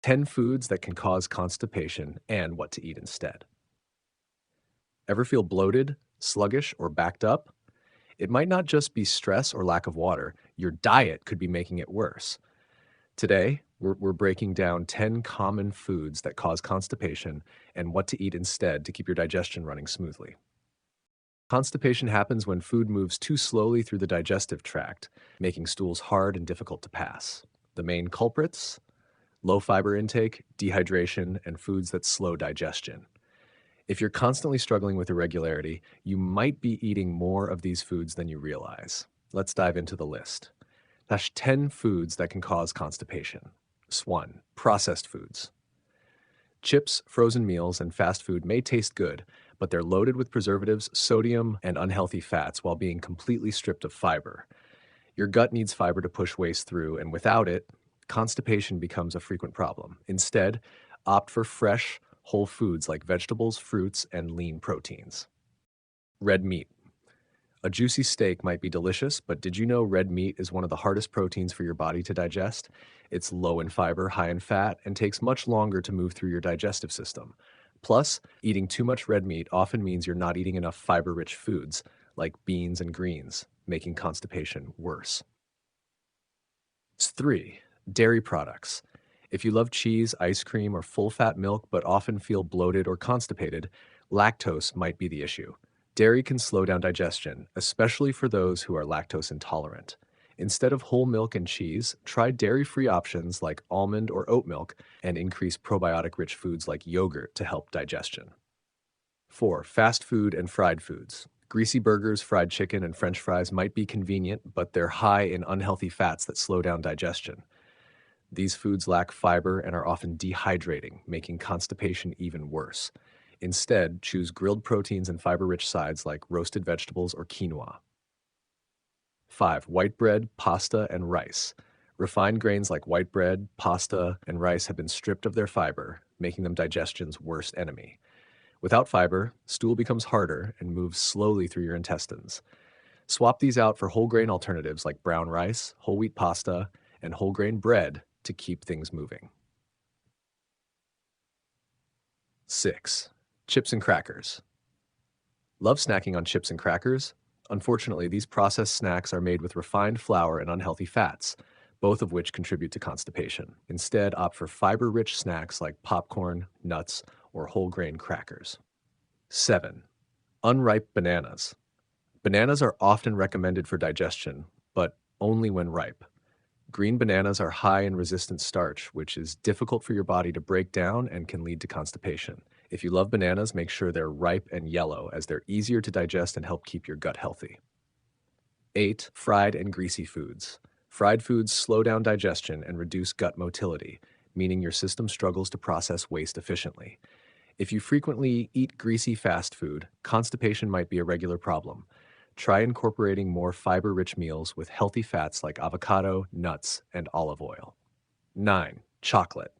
10 foods that can cause constipation and what to eat instead. Ever feel bloated, sluggish, or backed up? It might not just be stress or lack of water, your diet could be making it worse. Today, we're breaking down 10 common foods that cause constipation and what to eat instead to keep your digestion running smoothly. Constipation happens when food moves too slowly through the digestive tract, making stools hard and difficult to pass. The main culprits: low fiber intake, dehydration, and foods that slow digestion. If you're constantly struggling with irregularity, you might be eating more of these foods than you realize. Let's dive into the list. That's 10 foods that can cause constipation. 1. Processed foods. Chips, frozen meals, and fast food may taste good, but they're loaded with preservatives, sodium, and unhealthy fats while being completely stripped of fiber. Your gut needs fiber to push waste through, and without it, constipation becomes a frequent problem. Instead, opt for fresh, whole foods like vegetables, fruits, and lean proteins. Red meat. A juicy steak might be delicious, but did you know red meat is one of the hardest proteins for your body to digest? It's low in fiber, high in fat, and takes much longer to move through your digestive system. Plus, eating too much red meat often means you're not eating enough fiber-rich foods, like beans and greens, making constipation worse. 3. Dairy products. If you love cheese, ice cream, or full-fat milk but often feel bloated or constipated, lactose might be the issue. Dairy can slow down digestion, especially for those who are lactose intolerant. Instead of whole milk and cheese, try dairy-free options like almond or oat milk and increase probiotic-rich foods like yogurt to help digestion. 4. Fast food and fried foods. Greasy burgers, fried chicken, and French fries might be convenient, but they're high in unhealthy fats that slow down digestion. These foods lack fiber and are often dehydrating, making constipation even worse. Instead, choose grilled proteins and fiber-rich sides like roasted vegetables or quinoa. 5. White bread, pasta, and rice. Refined grains like white bread, pasta, and rice have been stripped of their fiber, making them digestion's worst enemy. Without fiber, stool becomes harder and moves slowly through your intestines. Swap these out for whole grain alternatives like brown rice, whole wheat pasta, and whole grain bread to keep things moving. 6. Chips and crackers. Love snacking on chips and crackers? Unfortunately, these processed snacks are made with refined flour and unhealthy fats, both of which contribute to constipation. Instead, opt for fiber-rich snacks like popcorn, nuts, or whole grain crackers. 7. Unripe bananas. Bananas are often recommended for digestion, but only when ripe. Green bananas are high in resistant starch, which is difficult for your body to break down and can lead to constipation. If you love bananas, make sure they're ripe and yellow, as they're easier to digest and help keep your gut healthy. 8. Fried and greasy foods. Fried foods slow down digestion and reduce gut motility, meaning your system struggles to process waste efficiently. If you frequently eat greasy fast food, constipation might be a regular problem. Try incorporating more fiber-rich meals with healthy fats like avocado, nuts, and olive oil. 9. Chocolate.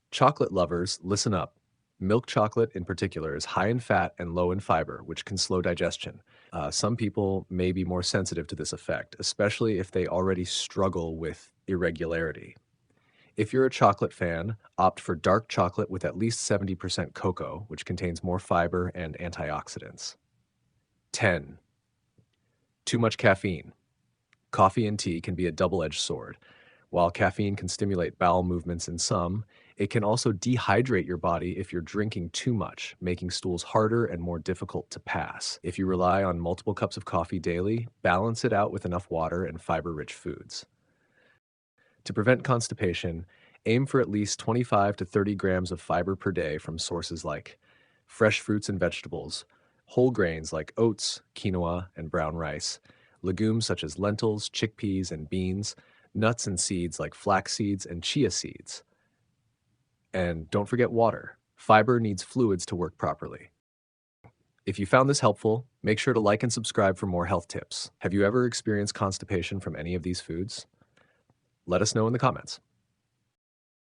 Chocolate lovers, listen up. Milk chocolate in particular is high in fat and low in fiber, which can slow digestion. Some people may be more sensitive to this effect, especially if they already struggle with irregularity. If you're a chocolate fan, opt for dark chocolate with at least 70% cocoa, which contains more fiber and antioxidants. 10. Too much caffeine. Coffee and tea can be a double-edged sword. While caffeine can stimulate bowel movements in some, it can also dehydrate your body if you're drinking too much, making stools harder and more difficult to pass. If you rely on multiple cups of coffee daily, balance it out with enough water and fiber-rich foods. To prevent constipation, aim for at least 25 to 30 grams of fiber per day from sources like fresh fruits and vegetables, whole grains like oats, quinoa, and brown rice, legumes such as lentils, chickpeas, and beans, nuts and seeds like flax seeds and chia seeds. And don't forget water. Fiber needs fluids to work properly. If you found this helpful, make sure to like and subscribe for more health tips. Have you ever experienced constipation from any of these foods? Let us know in the comments.